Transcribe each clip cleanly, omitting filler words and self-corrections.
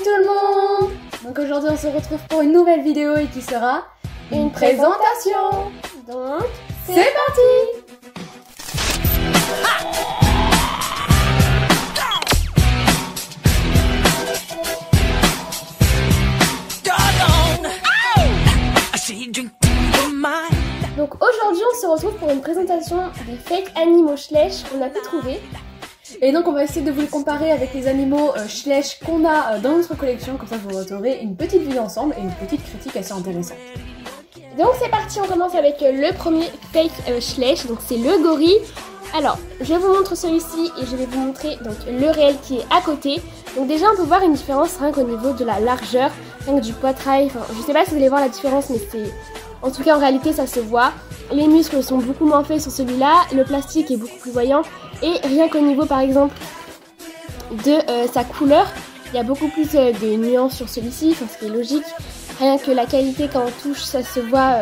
tout le monde! Donc aujourd'hui on se retrouve pour une nouvelle vidéo et qui sera une présentation. Donc c'est parti! Donc aujourd'hui on se retrouve pour une présentation des fake animaux Schleich qu'on a pu trouver. Et donc on va essayer de vous les comparer avec les animaux Schleich qu'on a dans notre collection, comme ça vous aurez une petite vidéo ensemble et une petite critique assez intéressante. Donc c'est parti, on commence avec le premier fake Schleich, donc c'est le gorille. Alors je vous montre celui-ci et je vais vous montrer donc le réel qui est à côté. Donc déjà on peut voir une différence rien qu'au niveau de la largeur, rien que du poitrail, enfin je sais pas si vous allez voir la différence mais c'est... En tout cas en réalité ça se voit. Les muscles sont beaucoup moins faits sur celui-là, le plastique est beaucoup plus voyant. Et rien qu'au niveau par exemple de sa couleur, il y a beaucoup plus de nuances sur celui-ci, enfin, ce qui est logique. Rien que la qualité quand on touche, ça se voit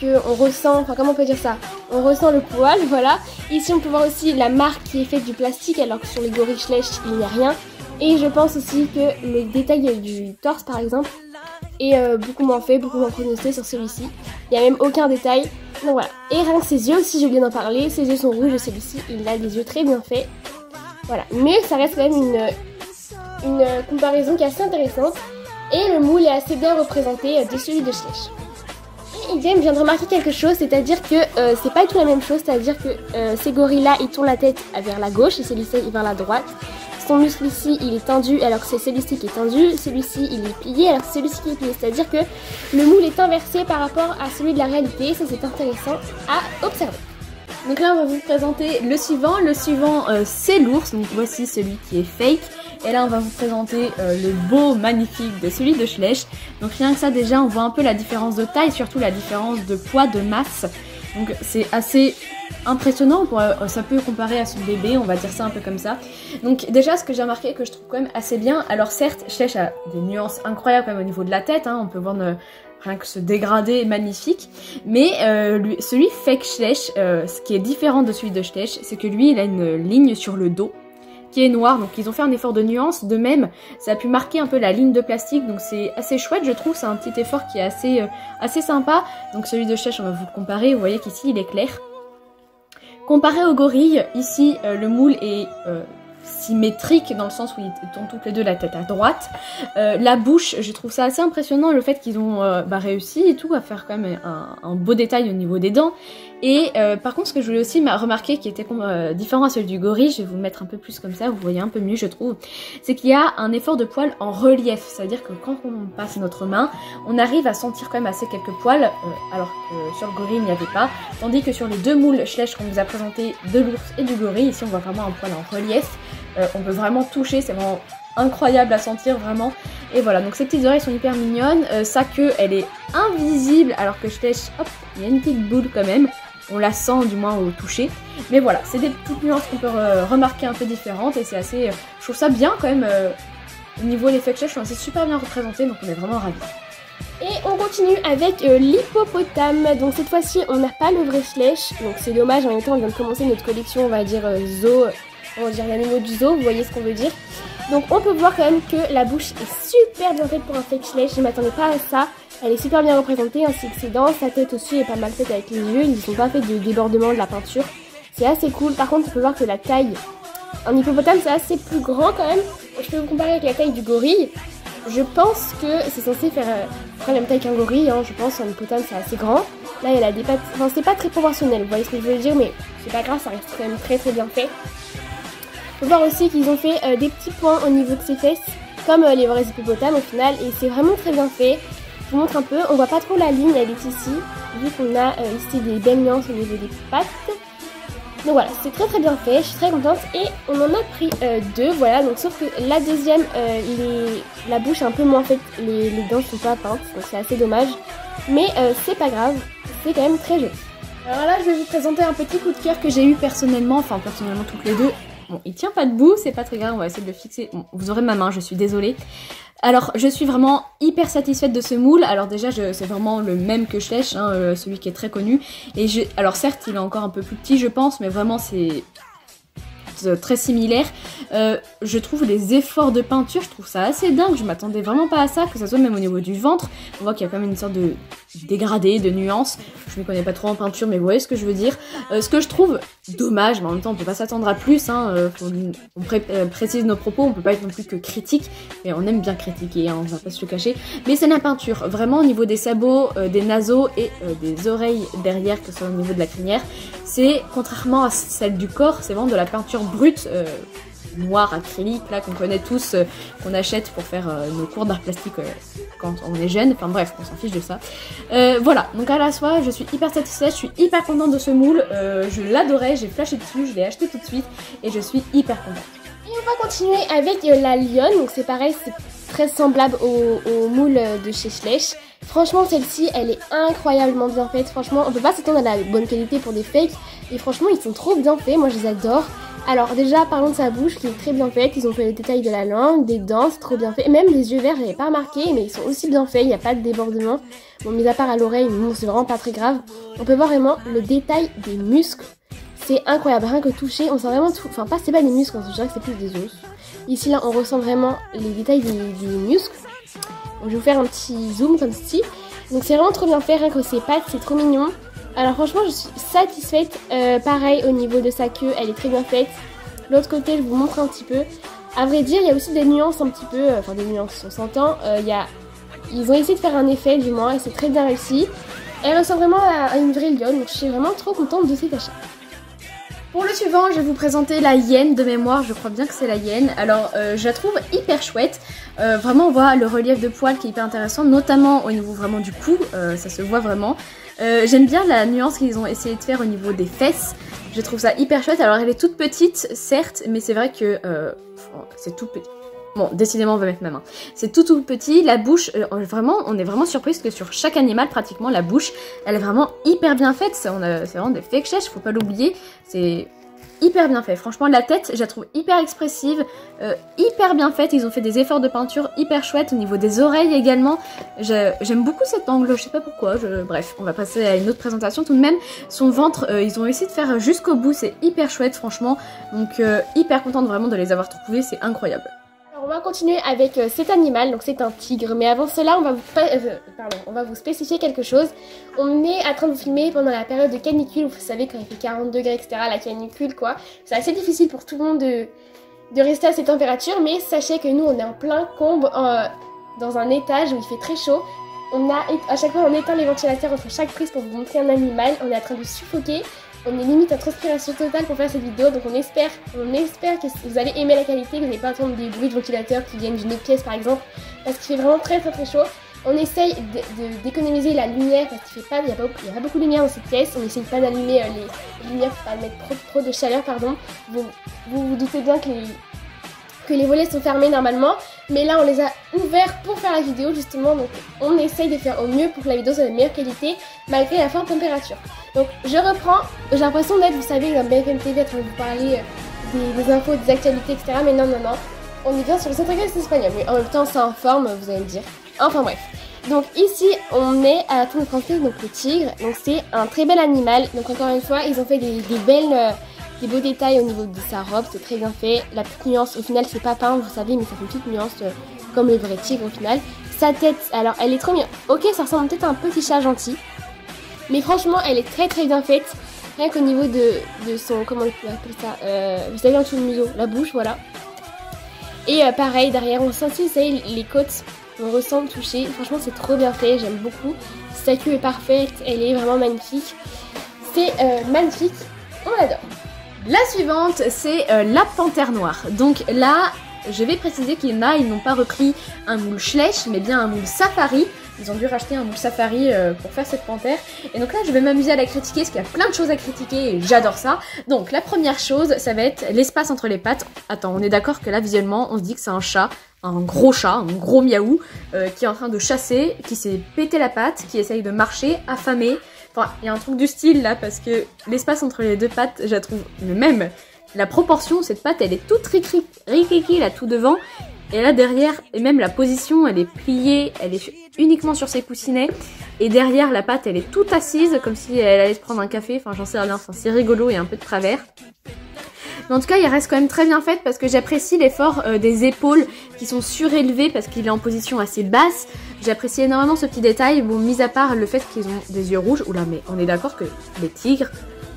qu'on ressent, enfin comment on peut dire ça, on ressent le poil, voilà. Ici on peut voir aussi la marque qui est faite du plastique alors que sur les gorilles Schleich il n'y a rien. Et je pense aussi que le détail du torse par exemple est beaucoup moins fait, beaucoup moins prononcé sur celui-ci. Il n'y a même aucun détail. Donc voilà. Et rien que ses yeux aussi, j'ai oublié d'en parler. Ses yeux sont rouges et celui-ci, il a des yeux très bien faits. Voilà. Mais ça reste quand même une comparaison qui est assez intéressante. Et le moule est assez bien représenté de celui de Schleich. Et idem, vient de remarquer quelque chose, c'est-à-dire que c'est pas du tout la même chose. C'est-à-dire que ces gorilles-là, ils tournent la tête vers la gauche et celui-ci vers la droite. Son muscle ici il est tendu alors que c'est celui-ci qui est tendu, celui-ci il est plié alors que c'est celui-ci qui est plié, c'est à dire que le moule est inversé par rapport à celui de la réalité, ça c'est intéressant à observer. Donc là on va vous présenter le suivant c'est l'ours, donc voici celui qui est fake, et là on va vous présenter le beau magnifique de celui de Schleich. Donc rien que ça déjà on voit un peu la différence de taille, surtout la différence de poids, de masse, donc c'est assez impressionnant, ça peut comparer à son bébé, on va dire ça un peu comme ça. Donc déjà ce que j'ai remarqué que je trouve quand même assez bien, alors certes Schleich a des nuances incroyables quand même au niveau de la tête, hein, on peut voir rien que ce dégradé magnifique, mais celui fake Schleich, ce qui est différent de celui de Schleich, c'est que lui il a une ligne sur le dos qui est noire, donc ils ont fait un effort de nuance, de même ça a pu marquer un peu la ligne de plastique, donc c'est assez chouette je trouve, c'est un petit effort qui est assez sympa. Donc celui de Schleich on va vous le comparer, vous voyez qu'ici il est clair. Comparé au gorille, ici le moule est symétrique dans le sens où ils tournent toutes les deux la tête à droite. La bouche, je trouve ça assez impressionnant le fait qu'ils ont réussi et tout à faire quand même un beau détail au niveau des dents. Et par contre ce que je voulais aussi remarquer qui était différent à celui du gorille, je vais vous le mettre un peu plus comme ça, vous voyez un peu mieux je trouve, c'est qu'il y a un effort de poils en relief, c'est-à-dire que quand on passe notre main, on arrive à sentir quand même assez quelques poils, alors que sur le gorille il n'y avait pas, tandis que sur les deux moules Schleich qu'on vous a présenté de l'ours et du gorille, ici on voit vraiment un poil en relief, on peut vraiment toucher, c'est vraiment incroyable à sentir vraiment. Et voilà, donc ces petites oreilles sont hyper mignonnes, sa queue elle est invisible alors que Schleich, hop, il y a une petite boule quand même. On la sent du moins au toucher. Mais voilà, c'est des petites nuances qu'on peut remarquer un peu différentes et c'est assez... je trouve ça bien quand même. Au niveau des fake Schleich, c'est super bien représenté, donc on est vraiment ravis. Et on continue avec l'hippopotame. Donc cette fois-ci, on n'a pas le vrai Schleich. Donc c'est dommage, en même temps on vient de commencer notre collection, on va dire zoo, on va dire l'animal du zoo, vous voyez ce qu'on veut dire. Donc on peut voir quand même que la bouche est super bien faite pour un fake Schleich, je ne m'attendais pas à ça. Elle est super bien représentée ainsi que ses dents, sa tête aussi est pas mal faite avec les yeux, ils ne sont pas faits de débordement de la peinture. C'est assez cool, par contre on peut voir que la taille en hippopotame c'est assez plus grand quand même. Je peux vous comparer avec la taille du gorille. Je pense que c'est censé faire la même taille qu'un gorille, hein. Je pense en hippopotame c'est assez grand. Là elle a des pattes, enfin c'est pas très proportionnel, vous voyez ce que je veux dire, mais c'est pas grave, ça reste quand même très très bien fait. On peut voir aussi qu'ils ont fait des petits points au niveau de ses fesses, comme les vrais hippopotames au final, et c'est vraiment très bien fait. Je vous montre un peu, on voit pas trop la ligne, elle est ici, vu qu'on a ici des belles nuances au niveau des pattes. Donc voilà, c'est très très bien fait, je suis très contente et on en a pris deux, voilà, donc sauf que la deuxième, la bouche est un peu moins faite, les dents sont pas peintes, donc c'est assez dommage. Mais c'est pas grave, c'est quand même très joli. Alors là, je vais vous présenter un petit coup de cœur que j'ai eu personnellement, enfin personnellement toutes les deux. Bon, il tient pas debout, c'est pas très grave, on va essayer de le fixer. Bon, vous aurez ma main, je suis désolée. Alors, je suis vraiment hyper satisfaite de ce moule. Alors déjà, c'est vraiment le même que Schleich, hein, celui qui est très connu. Et alors certes, il est encore un peu plus petit, je pense, mais vraiment, c'est très similaires. Je trouve les efforts de peinture, je trouve ça assez dingue, je m'attendais vraiment pas à ça, que ça soit même au niveau du ventre. On voit qu'il y a quand même une sorte de dégradé, de nuances. Je ne connais pas trop en peinture, mais vous voyez ce que je veux dire. Ce que je trouve dommage, mais en même temps on peut pas s'attendre à plus, hein, on précise nos propos, on peut pas être non plus que critique, mais on aime bien critiquer, hein, on va pas se le cacher. Mais c'est la peinture, vraiment au niveau des sabots, des naseaux et des oreilles derrière, que ce soit au niveau de la crinière, c'est, contrairement à celle du corps, c'est vraiment de la peinture brute, noir acrylique là qu'on connaît tous, qu'on achète pour faire nos cours d'art plastique quand on est jeune, enfin bref, on s'en fiche de ça. Voilà, donc à la soie, je suis hyper satisfaite, je suis hyper contente de ce moule, je l'adorais, j'ai flashé dessus, je l'ai acheté tout de suite et je suis hyper contente. Et on va continuer avec la lionne, donc c'est pareil, c'est très semblable au moule de chez Schleich. Franchement, celle-ci, elle est incroyablement bien faite. Franchement, on peut pas s'attendre à la bonne qualité pour des fakes. Et franchement, ils sont trop bien faits. Moi, je les adore. Alors déjà, parlons de sa bouche qui est très bien faite. Ils ont fait les détails de la langue, des dents, c'est trop bien fait. Et même les yeux verts, j'avais pas remarqué, mais ils sont aussi bien faits. Il n'y a pas de débordement. Bon, mis à part à l'oreille, bon, c'est vraiment pas très grave. On peut voir vraiment le détail des muscles. C'est incroyable. Rien que toucher, on sent vraiment tout. Enfin, c'est pas des muscles, je dirais que c'est plus des os. Ici, là, on ressent vraiment les détails des muscles. Donc, je vais vous faire un petit zoom comme ceci. Donc c'est vraiment trop bien fait, rien que ses pattes, c'est trop mignon. Alors franchement, je suis satisfaite. Pareil, au niveau de sa queue, elle est très bien faite. L'autre côté, je vous montre un petit peu. À vrai dire, il y a aussi des nuances un petit peu, enfin des nuances, on s'entend. Ils ont essayé de faire un effet du moins et c'est très bien réussi. Elle ressemble vraiment à une vraie lionne, donc je suis vraiment trop contente de cet achat. Pour le suivant, je vais vous présenter la hyène de mémoire, je crois bien que c'est la hyène. Alors, je la trouve hyper chouette. Vraiment, on voit le relief de poils qui est hyper intéressant, notamment au niveau vraiment du cou, ça se voit vraiment. J'aime bien la nuance qu'ils ont essayé de faire au niveau des fesses. Je trouve ça hyper chouette. Alors, elle est toute petite, certes, mais c'est vrai que c'est tout petit. Bon, décidément, on va mettre ma main. C'est tout petit. La bouche, vraiment, on est vraiment surprise que sur chaque animal, pratiquement, la bouche, elle est vraiment hyper bien faite. C'est vraiment des fake chèches, faut pas l'oublier. C'est hyper bien fait. Franchement, la tête, je la trouve hyper expressive, hyper bien faite. Ils ont fait des efforts de peinture hyper chouettes. Au niveau des oreilles également, j'aime beaucoup cet angle. Je sais pas pourquoi. Bref, on va passer à une autre présentation tout de même. Son ventre, ils ont essayé de faire jusqu'au bout. C'est hyper chouette, franchement. Donc, hyper contente vraiment de les avoir trouvés. C'est incroyable. On va continuer avec cet animal, donc c'est un tigre, mais avant cela on va vous spécifier quelque chose. On est en train de vous filmer pendant la période de canicule, vous savez quand il fait 40 degrés etc, la canicule quoi. C'est assez difficile pour tout le monde de rester à ces températures, mais sachez que nous on est en plein combe dans un étage où il fait très chaud. À chaque fois on éteint les ventilateurs entre chaque prise pour vous montrer un animal, on est en train de suffoquer. On est limite à transpiration totale pour faire cette vidéo, donc on espère que vous allez aimer la qualité, que vous n'allez pas entendre des bruits de ventilateurs qui viennent d'une autre pièce par exemple, parce qu'il fait vraiment très chaud. On essaye d'économiser la lumière parce qu'il n'y a pas beaucoup de lumière dans cette pièce, on essaye pas d'allumer les lumières pour pas mettre trop de chaleur, pardon. Vous vous doutez bien que les volets sont fermés normalement, mais là on les a ouverts pour faire la vidéo justement, donc on essaye de faire au mieux pour que la vidéo soit de meilleure qualité malgré la forte température. Donc je reprends, j'ai l'impression d'être, vous savez, dans BFM TV, en train de vous parler des infos, des actualités, etc. Mais non, on est bien sur le centre espagnol, mais en même temps ça informe, vous allez me dire. Enfin bref. Donc ici on est à la tour de français, donc le tigre, donc c'est un très bel animal, donc encore une fois ils ont fait des beaux détails au niveau de sa robe, c'est très bien fait. La petite nuance, au final, c'est pas peint, vous savez, mais ça fait une petite nuance comme le vrai tigre au final. Sa tête, alors elle est trop bien. Ok, ça ressemble peut-être à un petit chat gentil, mais franchement, elle est très bien faite. Rien qu'au niveau de son, comment on peut appeler ça, vous savez, en dessous du museau, la bouche, voilà. Et pareil, derrière, on sent aussi, vous savez, les côtes, on ressent le toucher. Franchement, c'est trop bien fait, j'aime beaucoup. Sa queue est parfaite, elle est vraiment magnifique. C'est magnifique, on l'adore. La suivante, c'est la panthère noire. Donc là, je vais préciser qu'ils n'ont pas repris un moule Schleich, mais bien un moule safari. Ils ont dû racheter un moule safari pour faire cette panthère. Et donc là, je vais m'amuser à la critiquer, parce qu'il y a plein de choses à critiquer et j'adore ça. Donc la première chose, ça va être l'espace entre les pattes. Attends, on est d'accord que là, visuellement, on se dit que c'est un chat, un gros miaou, qui est en train de chasser, qui s'est pété la patte, qui essaye de marcher, affamé. Enfin, il y a un truc du style là, parce que l'espace entre les deux pattes, je la trouve, mais même la proportion, cette patte, elle est toute riquiqui là, tout devant. Et là derrière, et même la position, elle est pliée, elle est uniquement sur ses coussinets. Et derrière, la patte, elle est toute assise, comme si elle allait se prendre un café. Enfin, j'en sais rien, enfin, c'est rigolo et un peu de travers. Mais en tout cas, il reste quand même très bien fait parce que j'apprécie l'effort des épaules qui sont surélevées parce qu'il est en position assez basse. J'apprécie énormément ce petit détail. Bon, mis à part le fait qu'ils ont des yeux rouges. Oula, mais on est d'accord que les tigres,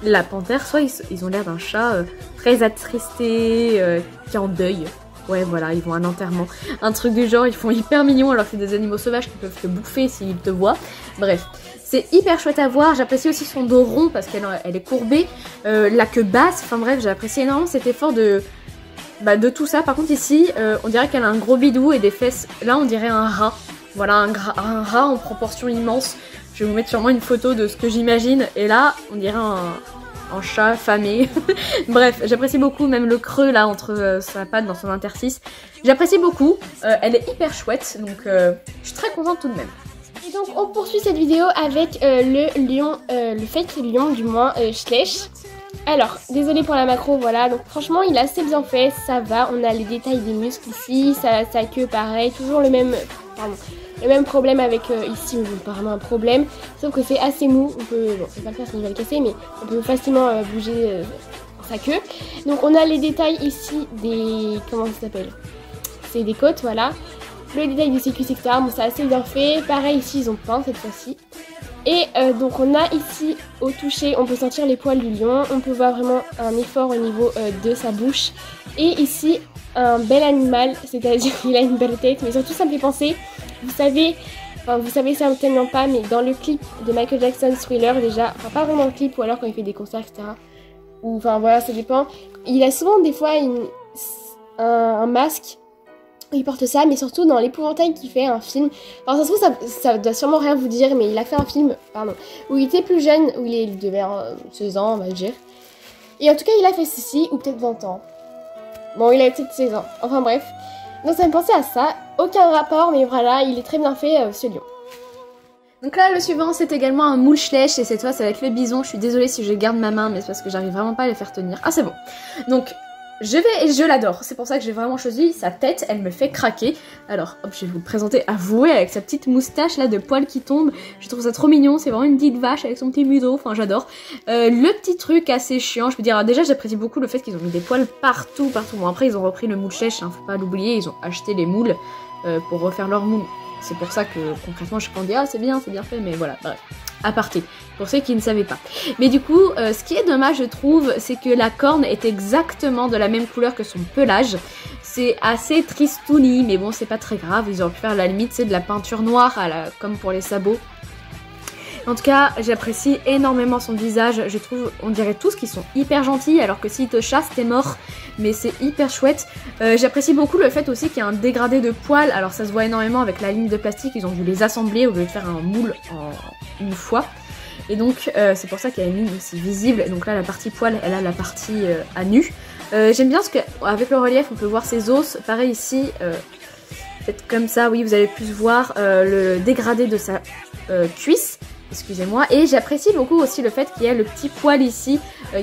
la panthère, soit ils ont l'air d'un chat très attristé, qui est en deuil. Ouais, voilà, ils vont à un enterrement. Un truc du genre, ils font hyper mignons alors que c'est des animaux sauvages qui peuvent te bouffer s'ils te voient. Bref, c'est hyper chouette à voir. J'apprécie aussi son dos rond parce qu'elle est courbée. La queue basse, enfin bref, j'apprécie énormément cet effort de tout ça. Par contre ici, on dirait qu'elle a un gros bidou et des fesses. Là, on dirait un rat. Voilà, un rat en proportion immense. Je vais vous mettre sûrement une photo de ce que j'imagine. Et là, on dirait un chat affamé. Bref, j'apprécie beaucoup même le creux là entre sa patte dans son interstice. J'apprécie beaucoup. Elle est hyper chouette, donc je suis très contente tout de même. Et donc on poursuit cette vidéo avec le lion, le fake lion du moins Schleich. Alors, désolé pour la macro, voilà, donc franchement il est assez bien fait, ça va, on a les détails des muscles ici, sa queue pareil, toujours le même problème avec ici, pas vraiment un problème, sauf que c'est assez mou, on peut, bon c'est pas le cas sinon je vais le casser, mais on peut facilement bouger sa queue. Donc on a les détails ici des, comment ça s'appelle, c'est des côtes, voilà. Le détail de ses cuisses, etc. Bon, c'est assez bien fait. Pareil, ici, ils ont peint cette fois-ci. Et donc, on a ici, au toucher, on peut sentir les poils du lion. On peut voir vraiment un effort au niveau de sa bouche. Et ici, un bel animal, c'est-à-dire qu'il a une belle tête. Mais surtout, ça me fait penser, vous savez certainement pas, mais dans le clip de Michael Jackson, Thriller, déjà, enfin, pas vraiment le clip, ou alors quand il fait des concerts, etc. Ou, enfin, voilà, ça dépend. Il a souvent, des fois, un masque. Il porte ça, mais surtout dans l'épouvantail qu'il fait un film. Alors ça se trouve, ça doit sûrement rien vous dire, mais il a fait un film, où il était plus jeune, où il devait avoir 16 ans, on va dire. Et en tout cas, il a fait ceci, ou peut-être 20 ans. Bon, il avait peut-être 16 ans. Enfin bref. Donc ça me pensait à ça. Aucun rapport, mais voilà, il est très bien fait, ce lion. Donc là, le suivant, c'est également un moule Schleich, et cette fois, ça va être le bison. Je suis désolée si je garde ma main, mais c'est parce que j'arrive vraiment pas à les faire tenir. Ah, c'est bon. Donc... je l'adore, c'est pour ça que j'ai vraiment choisi sa tête, elle me fait craquer. Alors, hop, je vais vous le présenter à vous, avec sa petite moustache là de poils qui tombent. Je trouve ça trop mignon, c'est vraiment une petite vache avec son petit museau, enfin j'adore. Le petit truc assez chiant, je peux dire, alors déjà j'apprécie beaucoup le fait qu'ils ont mis des poils partout. Bon après ils ont repris le moule Schleich, hein, faut pas l'oublier, ils ont acheté les moules pour refaire leur moule. C'est pour ça que concrètement je peux dire ah c'est bien fait, mais voilà, bref. Aparté, pour ceux qui ne savaient pas. Mais du coup, ce qui est dommage, je trouve, c'est que la corne est exactement de la même couleur que son pelage. C'est assez tristouni, mais bon, c'est pas très grave. Ils auraient pu faire à la limite, c'est de la peinture noire, comme pour les sabots. En tout cas, j'apprécie énormément son visage. Je trouve, on dirait tous qu'ils sont hyper gentils, alors que s'ils te chassent, t'es mort. Mais c'est hyper chouette. J'apprécie beaucoup le fait aussi qu'il y a un dégradé de poils. Alors ça se voit énormément avec la ligne de plastique. Ils ont dû les assembler au lieu de faire un moule en une fois. Et donc c'est pour ça qu'il y a une ligne aussi visible. Donc là, la partie poil, elle a la partie à nu. J'aime bien parce qu'avec le relief, on peut voir ses os. Pareil ici, peut-être comme ça, oui, vous allez plus voir le dégradé de sa cuisse. Excusez-moi, et j'apprécie beaucoup aussi le fait qu'il y ait le petit poil ici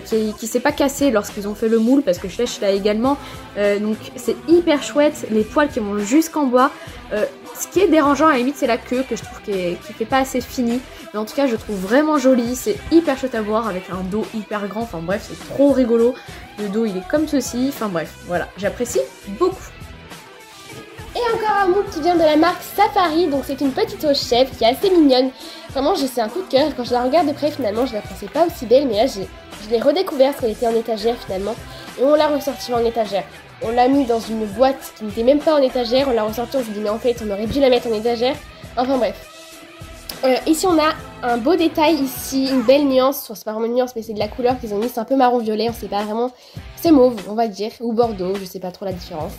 qui s'est pas cassé lorsqu'ils ont fait le moule, parce que Schleich l'a également, donc c'est hyper chouette, les poils qui vont jusqu'en bas. Ce qui est dérangeant à la limite c'est la queue que je trouve qui fait pas assez finie, mais en tout cas je trouve vraiment jolie, c'est hyper chouette à voir avec un dos hyper grand, enfin bref c'est trop rigolo, le dos il est comme ceci, enfin bref, voilà, j'apprécie beaucoup. Et encore un moule qui vient de la marque Safari, donc c'est une petite au chef qui est assez mignonne. Vraiment, c'est un coup de cœur. Quand je la regarde de près, finalement, je la pensais pas aussi belle, mais là, je l'ai redécouverte parce qu'elle était en étagère finalement. Et on l'a ressortie en étagère. On l'a mis dans une boîte qui n'était même pas en étagère. On l'a ressortie, on s'est dit, mais en fait, on aurait dû la mettre en étagère. Enfin bref. Ici, on a un beau détail, ici, une belle nuance. Enfin, c'est pas vraiment une nuance, mais c'est de la couleur qu'ils ont mis. C'est un peu marron-violet, on sait pas vraiment. C'est mauve, on va dire, ou bordeaux, je sais pas trop la différence.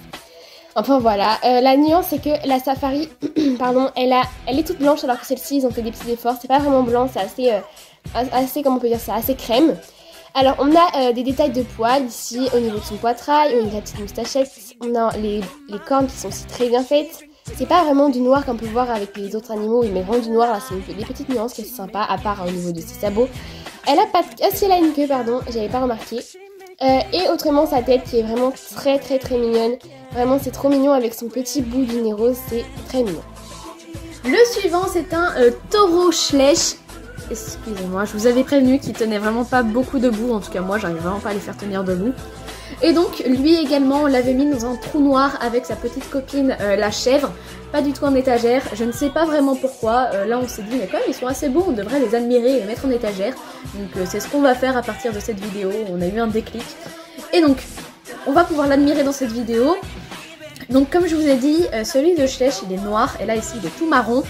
Enfin voilà, la nuance c'est que la Safari, pardon, elle est toute blanche alors que celle-ci ils ont fait des petits efforts, c'est pas vraiment blanc, c'est assez, comment on peut dire ça, assez crème. Alors on a des détails de poils ici au niveau de son poitrail, au niveau de la petite moustachette, on a les cornes qui sont aussi très bien faites. C'est pas vraiment du noir qu'on peut voir avec les autres animaux, mais vraiment du noir, là c'est des petites nuances qui sont sympas, à part au niveau de ses sabots. Elle a pas, si elle a une queue, pardon, j'avais pas remarqué. Et autrement sa tête qui est vraiment très très très mignonne. Vraiment c'est trop mignon avec son petit bout du nez rose, c'est très mignon. Le suivant c'est un taureau Schleich. Excusez-moi, je vous avais prévenu qu'il tenait vraiment pas beaucoup debout. En tout cas moi j'arrive vraiment pas à les faire tenir debout. Et donc lui également on l'avait mis dans un trou noir avec sa petite copine la chèvre, pas du tout en étagère, je ne sais pas vraiment pourquoi, là on s'est dit mais quand même ils sont assez beaux, on devrait les admirer et les mettre en étagère, donc c'est ce qu'on va faire à partir de cette vidéo, on a eu un déclic. Et donc on va pouvoir l'admirer dans cette vidéo. Donc comme je vous ai dit, celui de Schleich il est noir et là ici il est tout marron.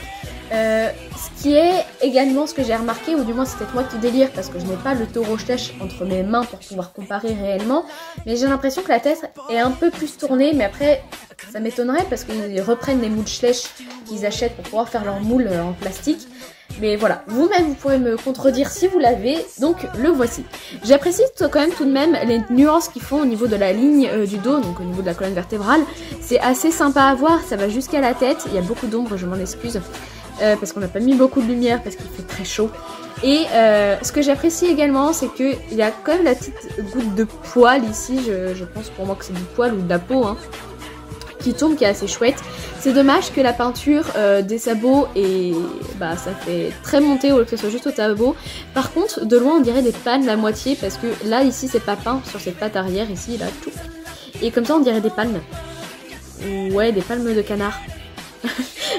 Ce qui est également ce que j'ai remarqué, ou du moins c'est peut-être moi qui délire parce que je n'ai pas le taureau Schleich entre mes mains pour pouvoir comparer réellement, mais j'ai l'impression que la tête est un peu plus tournée, mais après ça m'étonnerait parce qu'ils reprennent les moules Schleich qu'ils achètent pour pouvoir faire leurs moules en plastique. Mais voilà, vous-même vous pourrez me contredire si vous l'avez, donc le voici. J'apprécie quand même tout de même les nuances qu'ils font au niveau de la ligne du dos, donc au niveau de la colonne vertébrale. C'est assez sympa à voir, ça va jusqu'à la tête, il y a beaucoup d'ombre, je m'en excuse. Parce qu'on n'a pas mis beaucoup de lumière parce qu'il fait très chaud. Et ce que j'apprécie également, c'est qu'il y a quand même la petite goutte de poil ici, je pense pour moi que c'est du poil ou de la peau, hein, qui tombe, qui est assez chouette. C'est dommage que la peinture des sabots et bah ça fait très monté au lieu que ce soit juste au sabot. Par contre, de loin on dirait des palmes la moitié parce que là ici c'est pas peint sur cette patte arrière ici là tout. Et comme ça on dirait des palmes. Ouais, des palmes de canard.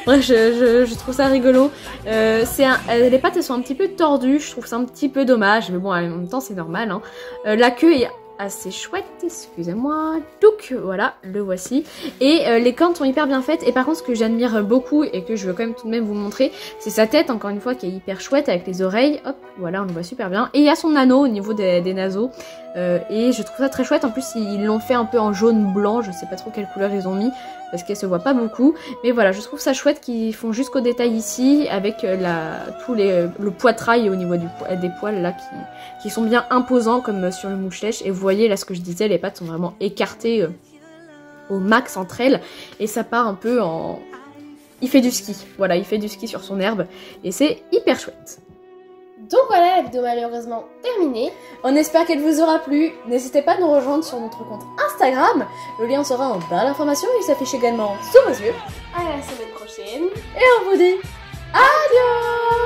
Bref, je trouve ça rigolo. Les pattes elles sont un petit peu tordues, je trouve ça un petit peu dommage, mais bon en même temps c'est normal. Hein. La queue est assez chouette, excusez-moi. Donc voilà, le voici. Et les cornes sont hyper bien faites. Et par contre ce que j'admire beaucoup et que je veux quand même tout de même vous montrer, c'est sa tête encore une fois qui est hyper chouette avec les oreilles. Hop, voilà, on le voit super bien. Et il y a son anneau au niveau des naseaux. Et je trouve ça très chouette. En plus ils l'ont fait un peu en jaune blanc, je sais pas trop quelle couleur ils ont mis parce qu'elle se voit pas beaucoup, mais voilà, je trouve ça chouette qu'ils font jusqu'au détail ici avec le poitrail au niveau des poils là qui sont bien imposants comme sur le moule Schleich. Et vous voyez là ce que je disais, les pattes sont vraiment écartées au max entre elles et ça part un peu en... Il fait du ski, voilà, il fait du ski sur son herbe et c'est hyper chouette. Donc voilà, la vidéo malheureusement terminée. On espère qu'elle vous aura plu. N'hésitez pas à nous rejoindre sur notre compte Instagram. Le lien sera en barre d'informations. Il s'affiche également sous vos yeux. À la semaine prochaine. Et on vous dit adios.